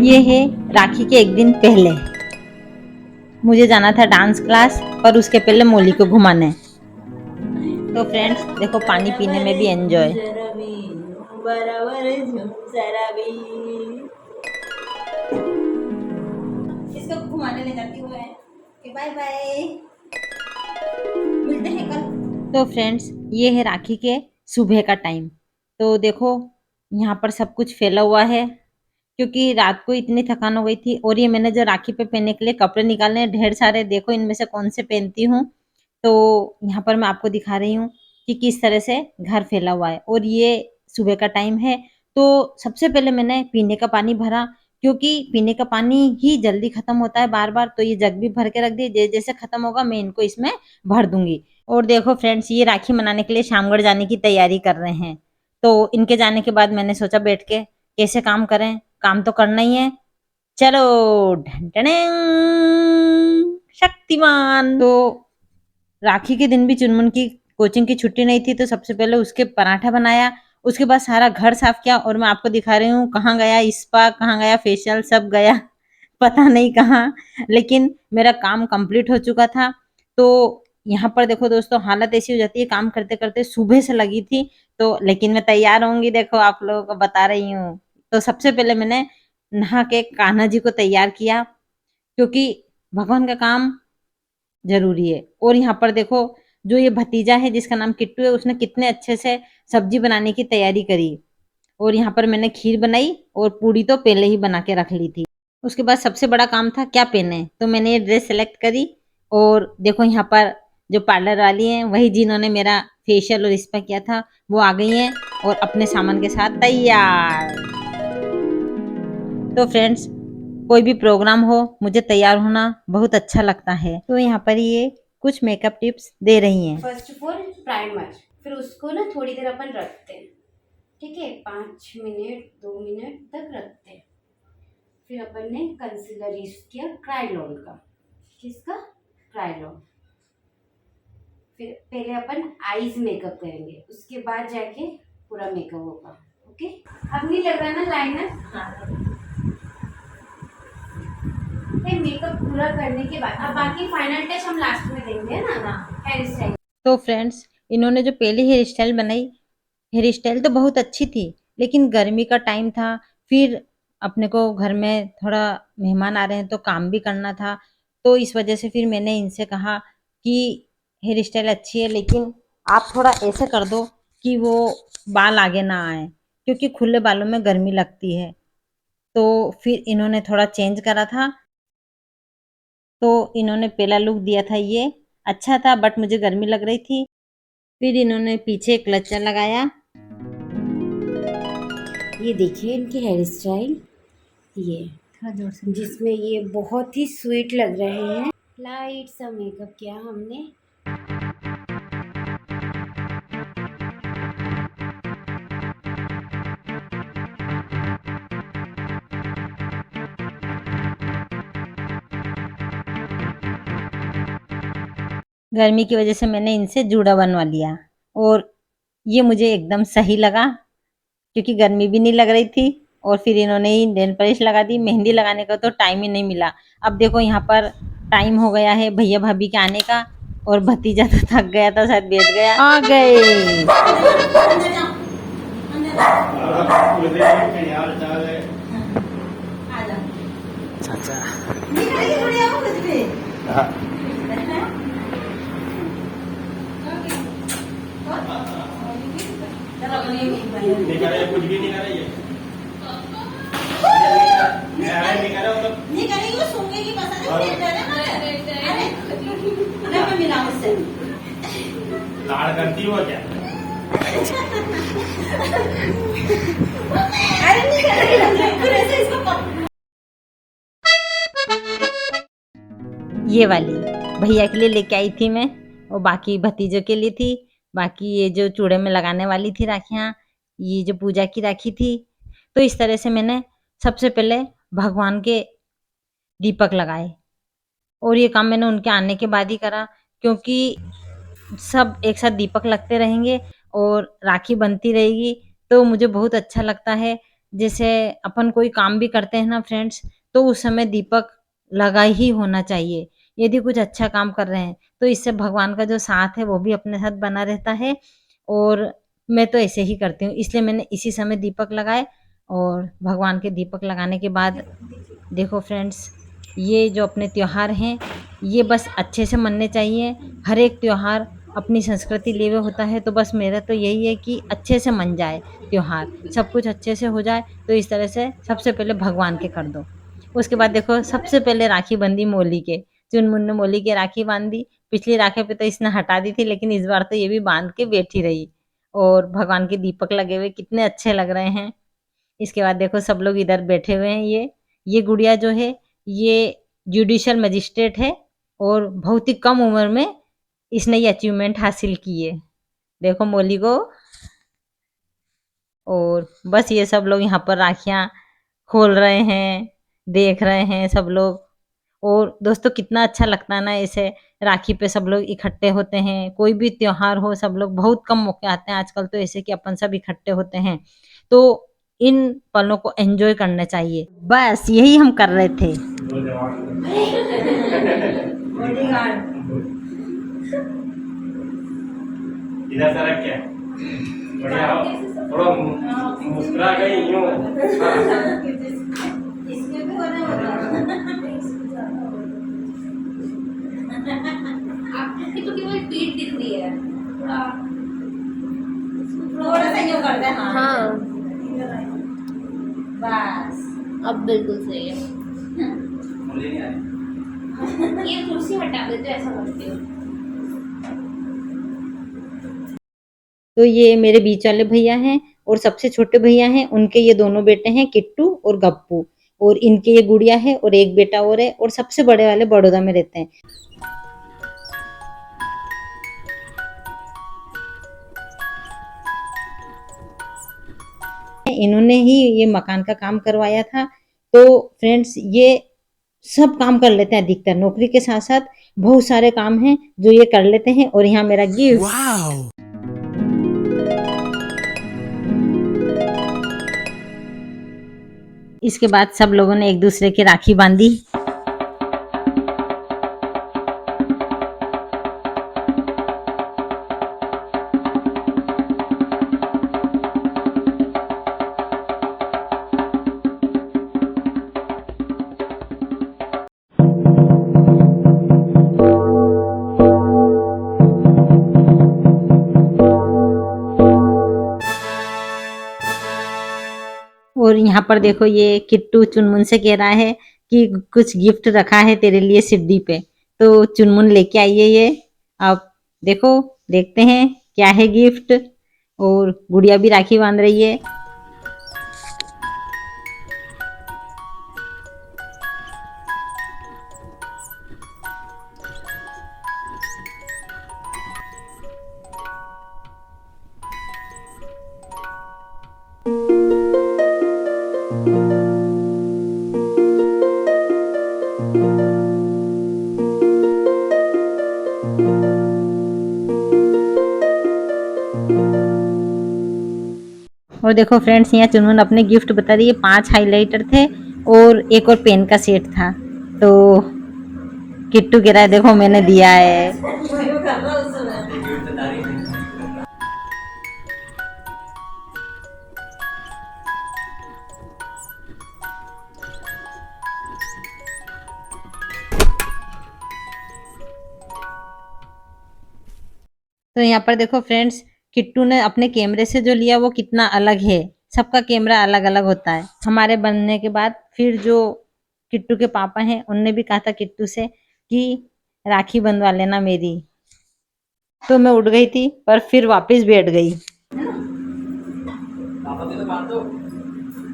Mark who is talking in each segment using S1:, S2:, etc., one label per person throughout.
S1: ये है राखी के एक दिन पहले मुझे जाना था डांस क्लास, पर उसके पहले मोली को घुमाने। तो फ्रेंड्स देखो, पानी पीने में भी एंजॉय। इसको घुमाने ले जाती हूँ मैं। बाय बाय, मिलते हैं कल। तो फ्रेंड्स ये है राखी के सुबह का टाइम। तो देखो यहाँ पर सब कुछ फैला हुआ है, क्योंकि रात को इतनी थकान हो गई थी। और ये मैंने जो राखी पे पहनने के लिए कपड़े निकाले हैं ढेर सारे, देखो इनमें से कौन से पहनती हूँ। तो यहाँ पर मैं आपको दिखा रही हूँ कि किस तरह से घर फैला हुआ है। और ये सुबह का टाइम है। तो सबसे पहले मैंने पीने का पानी भरा, क्योंकि पीने का पानी ही जल्दी खत्म होता है बार बार। तो ये जग भी भर के रख दिए, जैसे जैसे खत्म होगा मैं इनको इसमें भर दूंगी। और देखो फ्रेंड्स, ये राखी मनाने के लिए शामगढ़ जाने की तैयारी कर रहे हैं। तो इनके जाने के बाद मैंने सोचा बैठ के कैसे काम करें, काम तो करना ही है। चलो ढन ढनंग, शक्तिमान। तो राखी के दिन भी चुनमुन की कोचिंग की छुट्टी नहीं थी, तो सबसे पहले उसके पराठा बनाया। उसके बाद सारा घर साफ किया। और मैं आपको दिखा रही हूँ कहाँ गया स्पा, कहाँ गया फेशियल, सब गया पता नहीं कहाँ। लेकिन मेरा काम कंप्लीट हो चुका था। तो यहाँ पर देखो दोस्तों, हालत ऐसी हो जाती है काम करते करते, सुबह से लगी थी। तो लेकिन मैं तैयार होंगी, देखो आप लोगों को बता रही हूँ। तो सबसे पहले मैंने नहा के कान्हा जी को तैयार किया, क्योंकि भगवान का काम जरूरी है। और यहाँ पर देखो, जो ये भतीजा है जिसका नाम किट्टू है, उसने कितने अच्छे से सब्जी बनाने की तैयारी करी। और यहाँ पर मैंने खीर बनाई, और पूड़ी तो पहले ही बना के रख ली थी। उसके बाद सबसे बड़ा काम था क्या पहने, तो मैंने ये ड्रेस सेलेक्ट करी। और देखो यहाँ पर जो पार्लर वाली हैं, वही जिन्होंने मेरा फेशियल और स्पा किया था, वो आ गई हैं और अपने सामान के साथ तैयार। तो फ्रेंड्स, कोई भी प्रोग्राम हो, मुझे तैयार होना बहुत अच्छा लगता है। तो यहाँ पर ये कुछ मेकअप टिप्स दे रही हैं।
S2: फर्स्ट ऑफ ऑल प्राइमर, फिर उसको ना थोड़ी देर अपन रखते हैं, ठीक है, 5 मिनट 2 मिनट तक रखते हैं। फिर अपन ने कंसीलर यूज किया क्रायोलॉन का। किसका? क्रायोलॉन। फिर पहले अपन आईज मेकअप करेंगे, उसके बाद जाके पूरा मेकअप होगा। ओके, अब नहीं लग रहा ना लाइनर? हाँ। मेकअप पूरा करने के बाद अब बाकी फाइनल टच हम लास्ट में देंगे ना, हेयर स्टाइल।
S1: तो फ्रेंड्स, इन्होंने जो पहली हेयर स्टाइल बनाई, हेयर स्टाइल तो बहुत अच्छी थी, लेकिन गर्मी का टाइम था। फिर अपने को घर में थोड़ा मेहमान आ रहे हैं, तो काम भी करना था। तो इस वजह से फिर मैंने इनसे कहा कि हेयर स्टाइल अच्छी है, लेकिन आप थोड़ा ऐसे कर दो कि वो बाल आगे ना आए, क्योंकि खुले बालों में गर्मी लगती है। तो फिर इन्होंने थोड़ा चेंज करा था। तो इन्होंने पहला लुक दिया था, ये अच्छा था, बट मुझे गर्मी लग रही थी। फिर इन्होंने पीछे क्लचर लगाया।
S2: ये देखिए इनकी हेयर स्टाइल, ये
S1: थोड़ा जोर से।
S2: जिसमें ये बहुत ही स्वीट लग रहे हैं। लाइट सा मेकअप किया हमने।
S1: गर्मी की वजह से मैंने इनसे जूड़ा बनवा लिया, और ये मुझे एकदम सही लगा, क्योंकि गर्मी भी नहीं लग रही थी। और फिर इन्होंने ही नेल पॉलिश लगा दी। मेहंदी लगाने का तो टाइम ही नहीं मिला। अब देखो यहाँ पर टाइम हो गया है भैया भाभी के आने का, और भतीजा तो थक गया था, शायद बैठ गया। आ गए।
S3: चाचा कुछ भी नहीं कर रही है।
S1: नहीं करेगी, वो सूंघेगी बस। अरे मैं मिला उससे।
S3: लाड़ करती हो क्या?
S1: अरे नहीं करेगी, फिर ऐसे इसको ये वाली भैया के लिए लेके आई थी मैं, और बाकी भतीजों के लिए थी। बाकी ये जो चूड़े में लगाने वाली थी राखियां, ये जो पूजा की राखी थी। तो इस तरह से मैंने सबसे पहले भगवान के दीपक लगाए, और ये काम मैंने उनके आने के बाद ही करा, क्योंकि सब एक साथ दीपक लगते रहेंगे और राखी बनती रहेगी, तो मुझे बहुत अच्छा लगता है। जैसे अपन कोई काम भी करते हैं ना फ्रेंड्स, तो उस समय दीपक लगा ही होना चाहिए। यदि कुछ अच्छा काम कर रहे हैं, तो इससे भगवान का जो साथ है वो भी अपने साथ बना रहता है। और मैं तो ऐसे ही करती हूँ, इसलिए मैंने इसी समय दीपक लगाए। और भगवान के दीपक लगाने के बाद देखो फ्रेंड्स, ये जो अपने त्योहार हैं, ये बस अच्छे से मनने चाहिए। हर एक त्योहार अपनी संस्कृति लिए हुए होता है, तो बस मेरा तो यही है कि अच्छे से मन जाए त्योहार, सब कुछ अच्छे से हो जाए। तो इस तरह से सबसे पहले भगवान के कर दो। उसके बाद देखो सबसे पहले राखी बंधी मोली के, चुनमुन ने मोली के राखी बांध दी। पिछली राखी पे तो इसने हटा दी थी, लेकिन इस बार तो ये भी बांध के बैठी रही। और भगवान के दीपक लगे हुए कितने अच्छे लग रहे हैं। इसके बाद देखो सब लोग इधर बैठे हुए हैं। ये गुड़िया जो है, ये जुडिशियल मजिस्ट्रेट है और बहुत ही कम उम्र में इसने ये अचीवमेंट हासिल की है। देखो मोली को। और बस ये सब लोग यहाँ पर राखियां खोल रहे हैं, देख रहे हैं सब लोग। और दोस्तों कितना अच्छा लगता है ना, ऐसे राखी पे सब लोग इकट्ठे होते हैं। कोई भी त्योहार हो, सब लोग, बहुत कम मौके आते हैं आजकल तो ऐसे कि अपन सब इकट्ठे होते हैं। तो इन पलों को एंजॉय करना चाहिए, बस यही हम कर रहे थे।
S3: इधर से रख के बढ़िया हो, थोड़ा मुस्कुरा गई यूं।
S2: आपकी तो केवल पीठ दिख रही है, थोड़ा
S1: थोड़ा सा यूं कर दे।
S2: हाँ
S1: बस
S2: अब बिल्कुल सही है।
S3: मुझे नहीं आ रही।
S2: ये कुर्सी हटा देते ऐसा करते हो।
S1: तो ये मेरे बीच वाले भैया हैं और सबसे छोटे भैया हैं, उनके ये दोनों बेटे हैं किट्टू और गप्पू। और इनके ये गुड़िया है और एक बेटा और है। और सबसे बड़े वाले बड़ौदा में रहते हैं। इन्होंने ही ये मकान का काम करवाया था। तो फ्रेंड्स ये सब काम कर लेते हैं, अधिकतर नौकरी के साथ साथ बहुत सारे काम हैं जो ये कर लेते हैं। और यहाँ मेरा गिफ्ट। इसके बाद सब लोगों ने एक दूसरे की राखी बांधी। और यहाँ पर देखो ये किट्टू चुनमुन से कह रहा है कि कुछ गिफ्ट रखा है तेरे लिए सिड्डी पे। तो चुनमुन लेके आई है ये। अब देखो, देखते हैं क्या है गिफ्ट। और गुड़िया भी राखी बांध रही है। और देखो फ्रेंड्स, यहाँ चुनमुन अपने गिफ्ट बता रही है। 5 हाइलाइटर थे और एक और पेन का सेट था। तो किट्टू कह रहा है देखो मैंने दिया है। तो यहाँ पर देखो फ्रेंड्स, किट्टू ने अपने कैमरे से जो लिया वो कितना अलग है। सबका कैमरा अलग अलग होता है। हमारे बनने के बाद फिर जो किट्टू के पापा हैं उनने भी कहा था किट्टू से कि राखी बंधवा लेना मेरी। तो मैं उठ गई थी पर फिर वापस बैठ गई।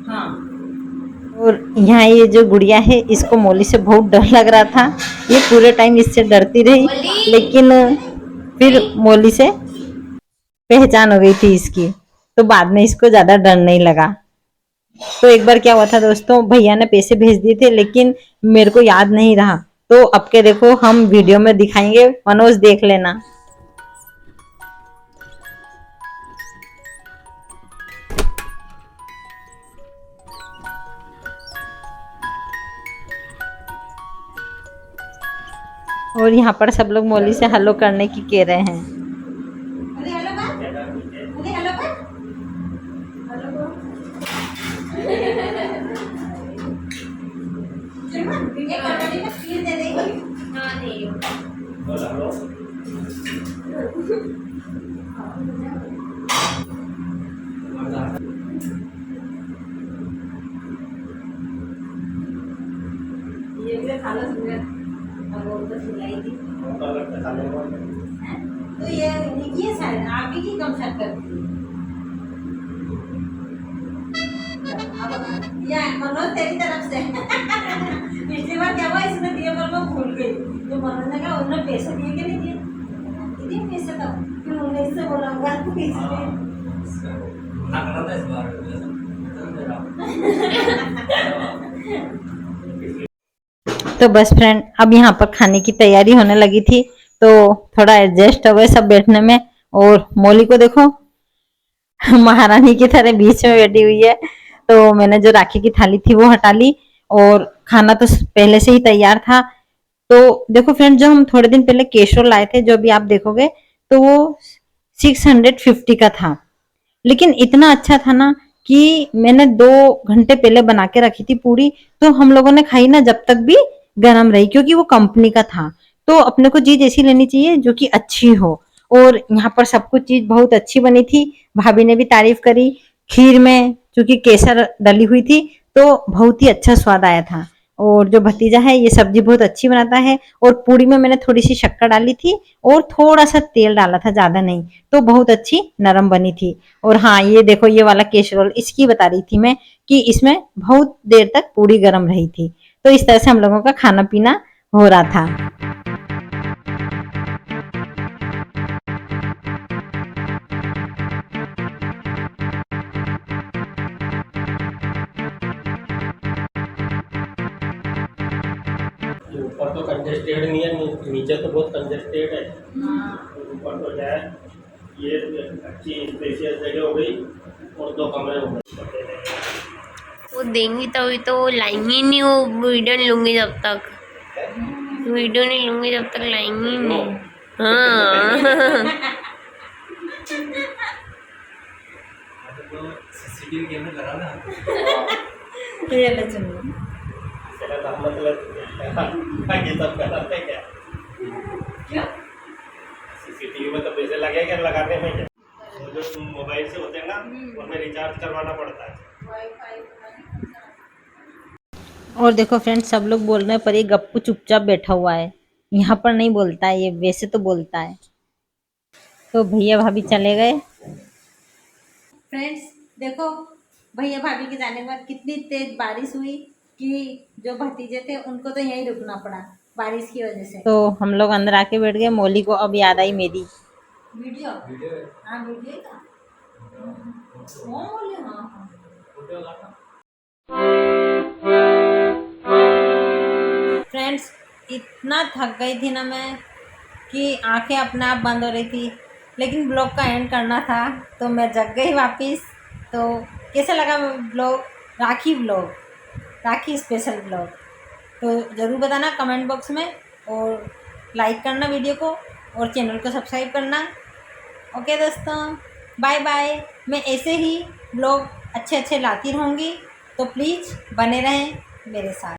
S1: हाँ। और यहाँ ये जो गुड़िया है इसको मोली से बहुत डर लग रहा था। ये पूरे टाइम इससे डरती रही, लेकिन फिर मोली से पहचान हो गई थी इसकी। तो बाद में इसको ज्यादा डर नहीं लगा। तो एक बार क्या हुआ था दोस्तों, भैया ने पैसे भेज दिए थे लेकिन मेरे को याद नहीं रहा। तो अब के देखो हम वीडियो में दिखाएंगे, मनोज देख लेना। और यहाँ पर सब लोग मौली से हेलो करने की कह रहे हैं। तो ये शायद आप ही की कम शायद करती या मनोज तेरी तरफ से पिछली बार क्या हुआ इसने दिए पर मैं भूल गई तो मनोज ने कहा उन्होंने पैसे दिए कि नहीं दिए दिए पैसे तो फिर उन्हें इससे बोलूंगा इसलिए
S3: ना करना था इस बार
S1: तो बस फ्रेंड अब यहाँ पर खाने की तैयारी होने लगी थी तो थोड़ा एडजस्ट हो गए सब बैठने में। और मौली को देखो महारानी की तरह बीच में बैठी हुई है। तो मैंने जो राखी की थाली थी वो हटा ली और खाना तो पहले से ही तैयार था। तो देखो फ्रेंड जो हम थोड़े दिन पहले केशरोल लाए थे जो भी आप देखोगे तो वो 650 का था, लेकिन इतना अच्छा था ना कि मैंने 2 घंटे पहले बना के रखी थी पूरी, तो हम लोगों ने खाई ना जब तक भी गर्म रही क्योंकि वो कंपनी का था। तो अपने को चीज ऐसी लेनी चाहिए जो कि अच्छी हो। और यहाँ पर सब कुछ चीज बहुत अच्छी बनी थी, भाभी ने भी तारीफ करी। खीर में चूंकि केसर डली हुई थी तो बहुत ही अच्छा स्वाद आया था। और जो भतीजा है ये सब्जी बहुत अच्छी बनाता है। और पूरी में मैंने थोड़ी सी शक्कर डाली थी और थोड़ा सा तेल डाला था, ज्यादा नहीं, तो बहुत अच्छी नरम बनी थी। और हाँ ये देखो ये वाला केशरोल इसकी बता रही थी मैं कि इसमें बहुत देर तक पूरी गर्म रही थी। तो इस तरह से हम लोगों का खाना पीना हो रहा था।
S3: ऊपर तो कंजेस्टेड नहीं है, नीचे तो बहुत कंजेस्टेड है। ऊपर तो क्या है ये अच्छी स्पेशियस जगह हो गई और 2 कमरे हो गए।
S4: वो देंगी तभी तो वो लाएंगी नहीं, वो वीडियो नहीं लूंगी जब तक, वीडियो नहीं लूंगी जब तक लाएंगी नहीं। हाँ
S3: सीसीटीवी कैमरा लगा ना ये सब गलत है क्या? सीसीटीवी में तो पैसे लगेगा लगाने में क्या? वो जो मोबाइल से होते हैं ना उनमें रिचार्ज करवाना पड़ता है।
S1: और देखो फ्रेंड्स सब लोग बोल रहे हैं पर ये गप्पू चुपचाप बैठा हुआ है, यहाँ पर नहीं बोलता है, ये वैसे तो बोलता है। तो भैया भाभी चले गए। फ्रेंड्स देखो भैया भाभी के जाने के बाद कितनी तेज बारिश हुई कि जो भतीजे थे उनको तो यहीं रुकना पड़ा बारिश की वजह से। तो हम लोग अंदर आके बैठ गए। मौली को अब याद आई मेरी वीडियो। हाँ वीडियो का फ्रेंड्स इतना थक गई थी ना मैं कि आंखें अपने आप बंद हो रही थी, लेकिन ब्लॉग का एंड करना था तो मैं जग गई वापस। तो कैसा लगा ब्लॉग, राखी स्पेशल ब्लॉग, तो ज़रूर बताना कमेंट बॉक्स में। और लाइक करना वीडियो को और चैनल को सब्सक्राइब करना। ओके दोस्तों बाय बाय। मैं ऐसे ही ब्लॉग अच्छे अच्छे लाती रहूँगी तो प्लीज़ बने रहें मेरे साथ।